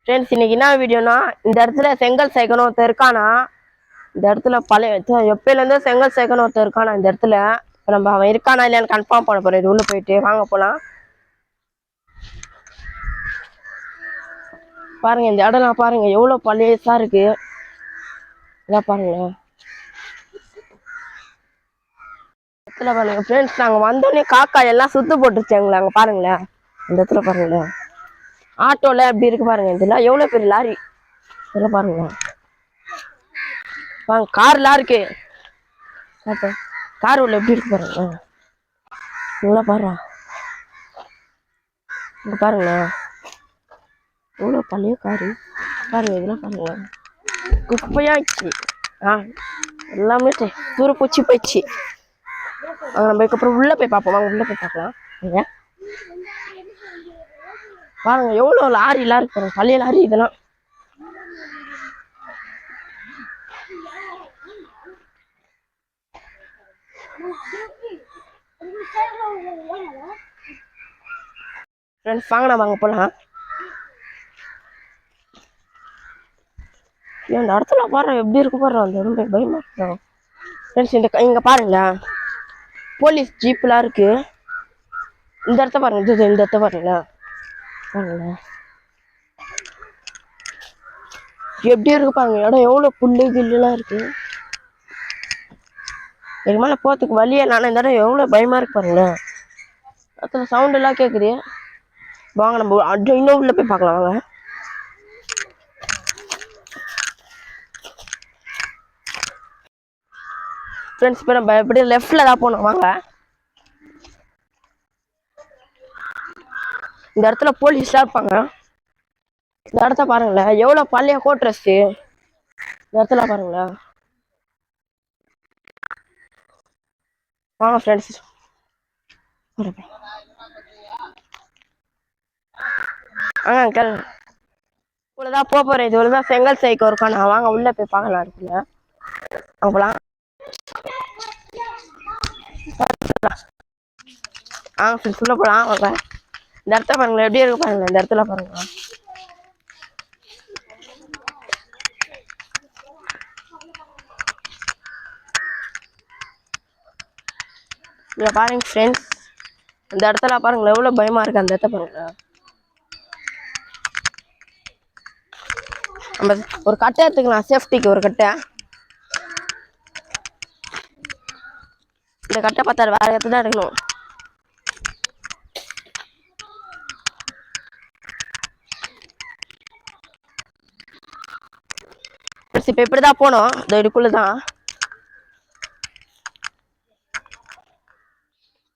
Friends இன்னைக்கு என்ன வீடியோனா இந்த இடத்துல செங்கல் சேர்க்கணும் ஒருத்தர் இருக்கானா இந்த இடத்துல பழைய எப்பயிலேருந்தோ செங்கல் சேர்க்கணும் ஒருத்தர் இருக்கானா இந்த இடத்துல நம்ம அவன் இருக்கானா இல்லையான்னு கன்ஃபார்ம் பண்ண போறோம் இது உள்ள போயிட்டு வாங்க போலாம் பாருங்க இந்த இடம்லாம் பாருங்க எவ்வளோ பழையசா இருக்கு இதான் பாருங்க இடத்துல பாருங்க ஃப்ரெண்ட்ஸ் நாங்கள் வந்தோடனே காக்கா எல்லாம் சுத்து போட்டுருச்சு எங்களை அங்கே பாருங்களேன் இந்த இடத்துல பாருங்களேன் ஆட்டோல எப்படி இருக்கு பாருங்க இதெல்லாம் எவ்வளவு பெரிய லாரி இதெல்லாம் பாருங்க வாங்க கார்லாம் இருக்கு கார் உள்ள எப்படி இருக்கு பாருங்க இதெல்லாம் பாருங்க இங்க பாருங்களேன் எவ்வளோ பழைய காரு பாருங்க இதெல்லாம் பாருங்க குப்பையாச்சு எல்லாமே தூர பூச்சி போயிடுச்சு நம்ம இதுக்கப்புறம் உள்ள போய் பார்ப்போம் வாங்க உள்ள போய் பார்க்கலாம் பாருங்க எவ்வளோ லாரிலாம் இருக்கு பாருங்க பழைய லாரி இதெல்லாம் ஃப்ரெண்ட்ஸ் வாங்க நான் வாங்க போகலாம் இந்த இடத்துல பாரு எப்படி இருக்கு பாரு அந்த ரொம்ப பயமா இருக்கும் ஃப்ரெண்ட்ஸ் இங்கே பாருங்களேன் போலீஸ் ஜீப்லாம் இருக்கு இந்த இடத்த பாருங்க இந்த இடத்த பாருங்களேன் பாருங்களேன் எப்படி இருக்கு பாருங்க இடம் எவ்வளோ புல்லு கில்லுலாம் இருக்கு இதுக்கு மேலே போகிறதுக்கு வழியே நான் இந்த இடம் எவ்வளோ பயமா இருக்கு பாருங்களேன் அத்தனை சவுண்ட் எல்லாம் கேட்குது வாங்க நம்ம இன்னும் உள்ள போய் பார்க்கலாம் வாங்க ஃப்ரெண்ட்ஸ் இப்போ நம்ம எப்படி லெஃப்டில் தான் போனோம் வாங்க இந்த இடத்துல போலீஸ்லாம் இருப்பாங்க இந்த இடத்த பாருங்களேன் எவ்வளோ பழைய கோட்ரஸ்ஸு இந்த இடத்துல பாருங்களேன் வாங்க ஃப்ரெண்ட்ஸ் அங்கிள் இவ்வளோதான் போகிறேன் இது தான் செங்கல் சைக்கு இருக்காண்ணா வாங்க உள்ளே போய் பார்க்கலாம் இருக்குல்ல அங்கே போகலாம் ஃப்ரெண்ட்ஸ் உள்ளே போகலாம் வாங்க இந்த இடத்த பாருங்களேன் எப்படி இருக்கு பாருங்களேன் இந்த இடத்துல பாருங்க இங்கே பாருங்க ஃப்ரெண்ட்ஸ் இந்த இடத்துல பாருங்களேன் எவ்வளோ பயமா இருக்கு அந்த இடத்த பாருங்க நம்ம ஒரு கட்டை எடுத்துக்கலாம் சேஃப்டிக்கு ஒரு கட்டை இந்த கட்டை பார்த்தாரு வேற இடத்துல தான் எடுக்கணும் இப்போ இப்படிதான் போனோம் இந்த இதுக்குள்ளதான்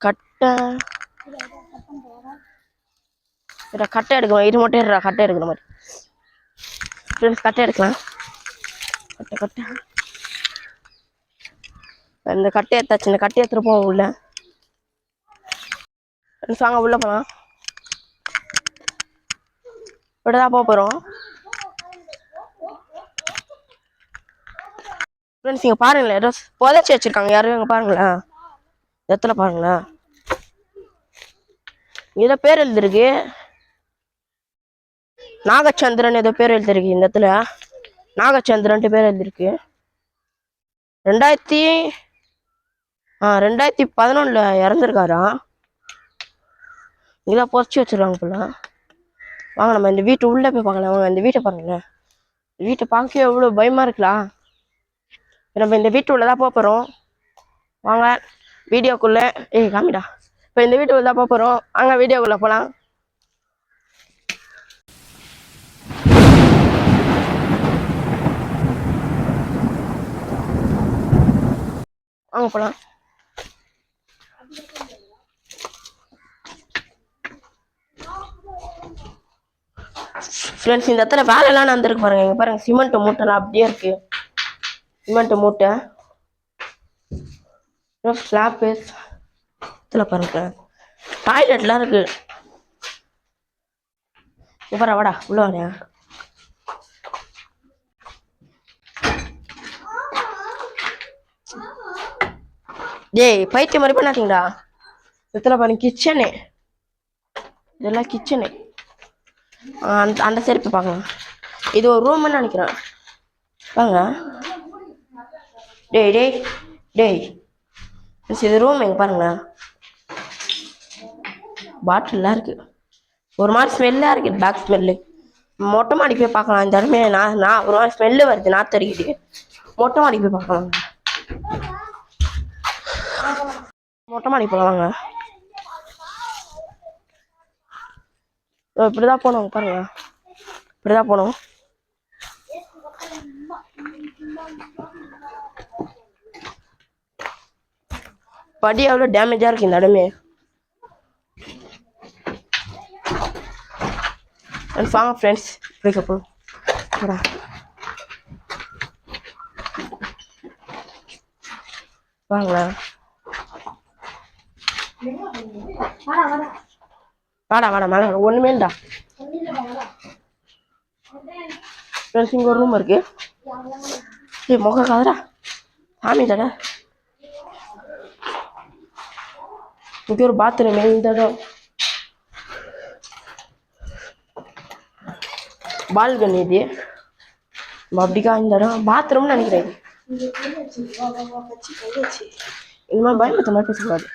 கட்டை கட்டை எடுக்கணும் இது மட்டும் இருடா கட்டை எடுக்கிற மாதிரி ஃப்ரெண்ட்ஸ் கட்டை எடுக்கலாம் கட்டை இந்த கட்டை எடுத்தாச்சு இந்த கட்டை எடுத்துட்டு போவோம் உள்ள ஃப்ரெண்ட்ஸ் வாங்க உள்ள போகலாம் இப்படிதான் போக போகிறோம் ஃப்ரெண்ட்ஸ் இங்கே பாருங்களேன் ஏதோ புதைச்சி வச்சிருக்காங்க யாரும் இங்கே பாருங்களேன் இடத்துல பாருங்களேன் ஏதோ பேர் எழுதிருக்கு நாகச்சந்திரன் ஏதோ பேர் எழுதிருக்கு இந்த இடத்துல நாகச்சந்திரன்ட்டு பேர் எழுதிருக்கு 2011 இறந்துருக்காராம் இங்கெல்லாம் புதைச்சி வச்சிருக்காங்க போல வாங்க நம்ம இந்த வீட்டு உள்ளே போய் பார்க்கலாம் வாங்க இந்த வீட்டை பாருங்களேன் வீட்டை பார்க்க எவ்வளோ பயமா இருக்கலாம் நம்ம இந்த வீட்டு உள்ளதான் போக போகிறோம் வாங்க வீடியோக்குள்ளே காமிடா இப்போ இந்த வீட்டு உள்ள தான் போக போகிறோம் வாங்க வீடியோக்குள்ளே போகலாம் வாங்க போகலாம் ஃப்ரெண்ட்ஸ் இந்த இடத்துல வேலைலாம் நடந்துருக்கு பாருங்க இங்கே பாருங்க சிமெண்ட் மூட்டைலாம் அப்படியே இருக்கு சிமெண்ட் மூட்டை ஸ்லாப்பு இதில் பாருங்க டாய்லெட்லாம் இருக்கு இப்போ வாடா உள்ள வாடா டேய் பைத்தியம் மாதிரி பண்ணாதீங்கடா இதில் பாருங்க கிச்சனு இதெல்லாம் கிச்சனு அந்த சைடு போய் பார்க்கலாம் இது ஒரு ரூம்னு நினைக்கிறேன். வாங்க. டேய் டேய் டேய், இது ரூம் எங்க பாருங்களேன். பாட்டில்லாம் இருக்கு. ஒரு மாதிரி ஸ்மெல்லாக இருக்குது, பேக் ஸ்மெல்லு. மொட்டை மாடி போய் பார்க்கலாம். இந்த இடமே நான் ஒரு மாதிரி ஸ்மெல்லு வருது, நாத்தடிக்குது. மொட்டை மாடி போய் பார்க்கலாம். மொட்டை மாடி போகலாம் வாங்க. இப்படிதான் போனோம் பாருங்க, இப்படிதான் போனோம். படி எவ்வளோ டேமேஜாக இருக்கு இந்த இடமே. வாங்க ஃப்ரெண்ட்ஸ், இப்படிக்கப்போ வாங்களா. வாடா வாடா மேலே ஒன்றுமேண்டா ஃப்ரெண்ட்ஸ். இங்கே ஒரு ரூம் இருக்கு. ஏய் முக காதரா சாமி தடா. இங்கே ஒரு பாத்ரூம். இந்த இடம் பால்கனி. இது அப்படிக்கா இந்த இடம் பாத்ரூம்னு நினைக்கிறேன். இந்த மாதிரி பயன்படுத்த மாதிரி பேசக்கூடாது.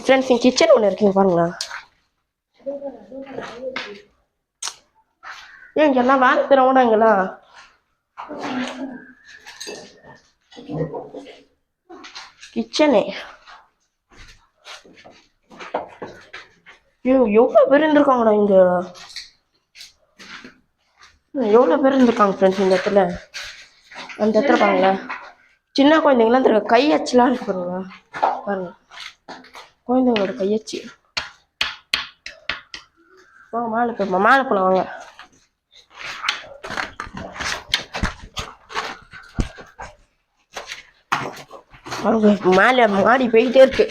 ஃப்ரெண்ட்ஸ் என் கிச்சன் ஒன்று இருக்குங்க பாருங்களா. ஏன் இங்கெல்லாம் வேலை தரவோட இங்கெல்லாம் கிச்சனே. எவ்வளோ பேர் இருந்திருக்காங்கடா இங்க. எவ்வளோ பேர் இருந்திருக்காங்க ஃப்ரெண்ட்ஸ் இந்த இடத்துல. அந்த இடத்துல பாருங்களேன், சின்ன குழந்தைங்களாம் இருக்க கையச்சுலாம் இருக்கு பாருங்க. பாருங்க குழந்தைங்களோட கையச்சு. வாங்க மேலே போய் மேலே போகலாம் வாங்க. மேலே மாடி போய்கிட்டே இருக்கு.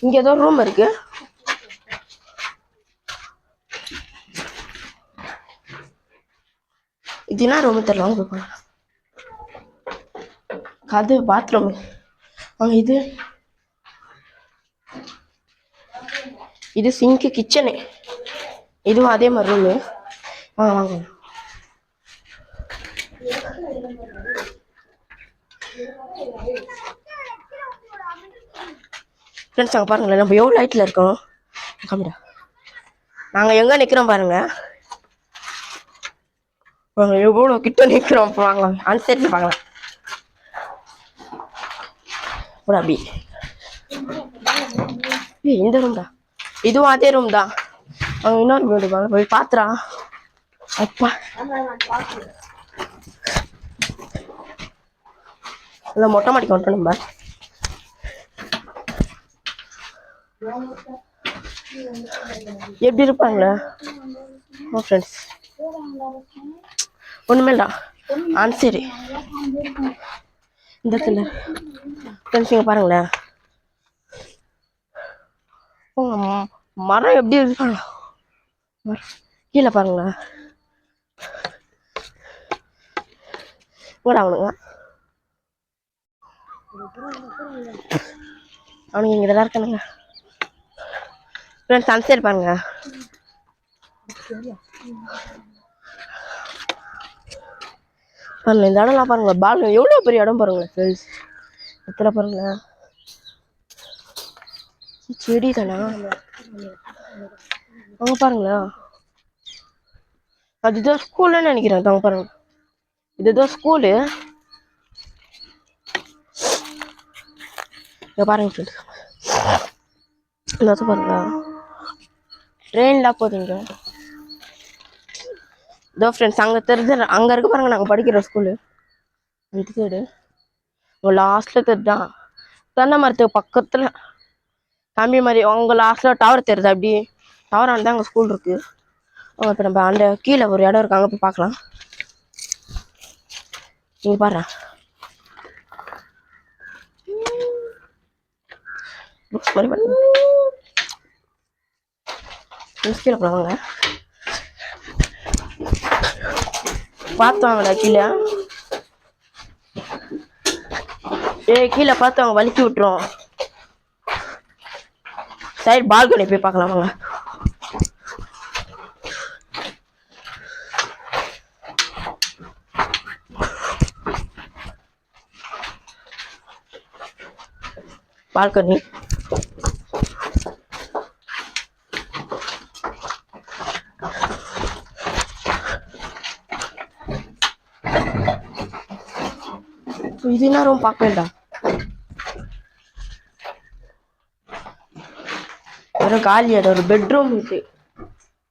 இங்க ஏதோ ரூம் இருக்கு. இது என்ன ரூம் தெரியல, வாங்க போய் பாருங்க. அது பாத்ரூம். வாங்க. இது சிங்க்கு கிச்சனு. இதுவும் அதே மாதிரி ரூமு. வாங்க வாங்க. ஃப்ரெண்ட்ஸ் அங்கே பாருங்களேன், நம்ம எவ்வளோ லைட்டில் இருக்கோம். காமிடா, நாங்கள் எங்கே நிற்கிறோம் பாருங்க. எவ்வளோ கிட்ட நிற்கிறோம். வாங்க அந்த சைடில் பார்க்கலாம். அப்படி இந்த ரூம் தான். இதுவும் அதே ரூம் தான். அவங்க இன்னொரு வீடு வாங்க போய் பாத்துறா. அப்பா இல்லை மொட்டை மாடிக்கு வந்துட்டோம் நம்ம. எப்படி இருப்பாங்களே ஃப்ரெண்ட்ஸ். ஒன்றுமேடா சரி. இந்த இடத்துல ஃப்ரெண்ட்ஸ் இங்கே பாருங்களேன், மரம் எப்படி இருக்காங்க கீழே பாருங்களேன். கூட அவனுங்க இங்கே இதெல்லாம் இருக்கானுங்க ஃப்ரெண்ட்ஸ். சன்செட் பாருங்க. பாருங்க இந்த இடம்லாம் பாருங்க. பால் எவ்வளோ பெரிய இடம் பாருங்களேன் ஃப்ரெண்ட்ஸ். எத்தனை பாருங்களேன். செடி தானா அவங்க பாருங்களேன். அதுதான் ஸ்கூல்னு நினைக்கிறேன். அவங்க பாருங்க, இதுதான் ஸ்கூலு. பாருங்க ஃப்ரெண்ட்ஸ், பாருங்க ட்ரெயின்லாம் போகுதுங்க. இதோ ஃப்ரெண்ட்ஸ் அங்கே தெரிஞ்ச அங்கே இருக்க பாருங்க, நாங்கள் படிக்கிற ஸ்கூலு. அந்த சைடு லாஸ்ட்ல தெரிதான் தென்னை மரத்துக்கு பக்கத்தில் கம்பி மாதிரி. அவங்க லாஸ்ட்டில் டவர் தெரியுது. அப்படி டவர் ஆனதான் அங்கே ஸ்கூல் இருக்கு. இப்போ நம்ம அந்த கீழே ஒரு இடம் இருக்கு, அங்கே போய் பார்க்கலாம். நீங்கள் பாரு கீழே போவாங்க. பார்த்தாங்களா கீழே? கீழே பார்த்து அவங்க வலிக்கி விட்டுரும். சைடு பால்கனி போய் பார்க்கலாம் வாங்க. பால்கனி. இது என்ன ரூம் பார்க்க வேண்டாம், வெறும் காலியான ஒரு பெட்ரூம் இது,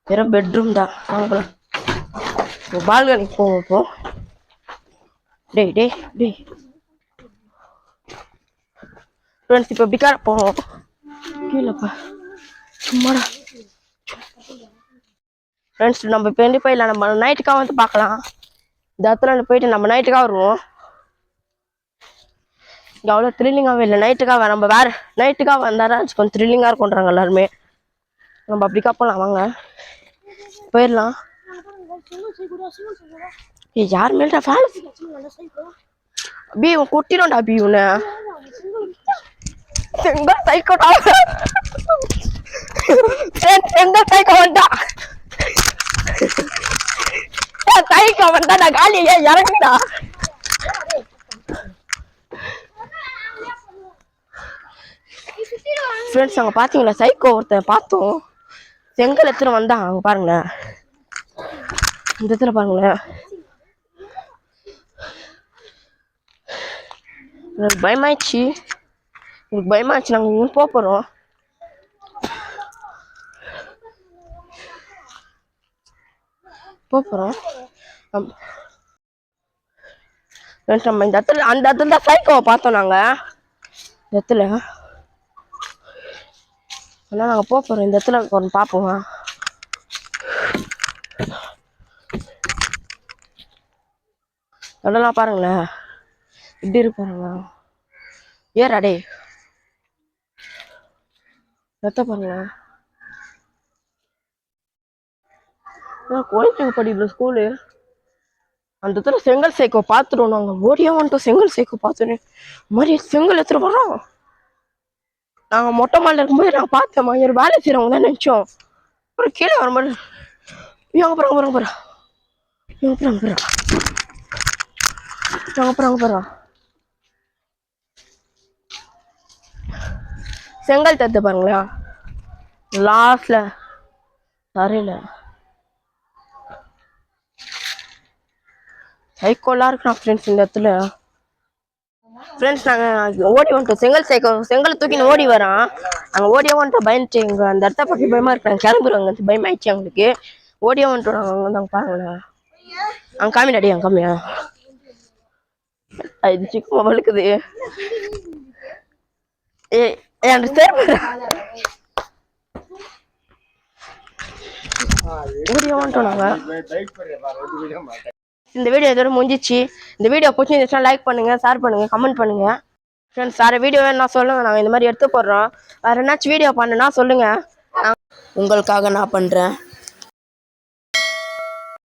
வெறும் பெட்ரூம் தான். வாங்க பால்கனிக்கு போவோம் இப்போ. டேய் டேய் டேய் ஃப்ரெண்ட்ஸ், இப்போ பிக்கார போவோம். கீழேப்பா சும்மாடா ஃப்ரெண்ட்ஸ். நம்ம இப்போ எங்கே போயிடலாம், நம்ம நைட்டுக்காக வந்து பார்க்கலாம். இந்த இடத்துல போயிட்டு நம்ம நைட்டுக்காக வருவோம். இங்கே அவ்வளோ த்ரில்லிங்காகவே இல்லை. நைட்டுக்காக நம்ம வேறு நைட்டுக்காக வந்தாலும் கொஞ்சம் த்ரில்லிங்காக இருக்கும்ன்றாங்க எல்லாருமே. நம்ம அப்படிக்கா போகலாம், வாங்க போயிடலாம். யார் மேல்டா ஃபேன் பி உன் குட்டினோண்டா பி உன்னை செங்கல் சைக்கோடா செங்கல் சைக்கோ வந்தா சைக்கோ வந்தா நான் காலியே இறங்குடா. ஃப்ரெண்ட்ஸ் அங்கே பார்த்தீங்களா, சைக்கோ ஒருத்தன் பார்த்தோம், செங்கல் எடுத்துட்டு வந்தான். அங்கே பாருங்களேன், இந்த இடத்துல பாருங்களேன். எனக்கு பயமாயிடுச்சு, எனக்கு பயமாயிடுச்சு. நாங்கள் இங்கே போக போகிறோம். நம்ம இந்த இடத்துல அந்த இடத்துல தான் சைக்கோவை பார்த்தோம் நாங்கள். இந்த இடத்துல ஆனால் நாங்கள் போக போகிறோம். இந்த இடத்துல ஒன்று பார்ப்போம். அதெல்லாம் பாருங்களேன் இப்படி இருப்பாருங்க. ஏறாடே ரத்த பாருங்களேன். கோயிலுக்கு படிக்கல ஸ்கூலு. அந்த இடத்துல செங்கல் சைக்கோ பார்த்துருவோம். நாங்கள் ஓடியே வந்துட்டோம். செங்கல் சைக்கோ பார்த்துன்னு மாதிரி செங்கல் எடுத்துட்டு வரோம். நாங்கள் மொட்டை மாடியில் இருக்கும்போது நாங்கள் பார்த்தோம்மா, ஒரு வேலை செய்கிறவங்க தான் நினச்சோம். அப்புறம் கீழே வரும்போது இவங்க போகிறோம் செங்கல் தத்து பாருங்களா லாஸ்ட்ல தரையில சைக்கோலாம் இருக்கலாம் ஃப்ரெண்ட்ஸ் இந்த இடத்துல. ஃப்ரெண்ட்ஸ் நாங்கள் ஓடி வந்துட்டோம். செங்கல் தூக்கின்னு ஓடி வரோம். நாங்கள் ஓடியே வந்துட்டோம். பயந்துட்டு எங்கள் அந்த இடத்த பற்றி பயமாக இருக்கிறாங்க. கிளம்புறவங்க பயமாயிடுச்சு எங்களுக்கு. ஓடியே வந்துட்டோம். நாங்கள் வந்து அங்கே பாருங்களேன், அங்கே காமிடாடி அங்கே காமியா இது சிக்கமா வழுக்குது. ஓடியே வந்துட்டோம் நாங்கள். இந்த வீடியோ இதோட முடிஞ்சிச்சு. இந்த வீடியோ பிடிச்சிருந்துச்சுன்னா லைக் பண்ணுங்க, ஷேர் பண்ணுங்க, கமெண்ட் பண்ணுங்க. ஃப்ரெண்ட்ஸ் வேறு வீடியோ வேணும்னா சொல்லுங்கள், நாங்கள் இந்த மாதிரி எடுத்து போடுறோம். வேறு என்னாச்சும் வீடியோ பண்ணுன்னா சொல்லுங்கள், உங்களுக்காக நான் பண்ணுறேன்.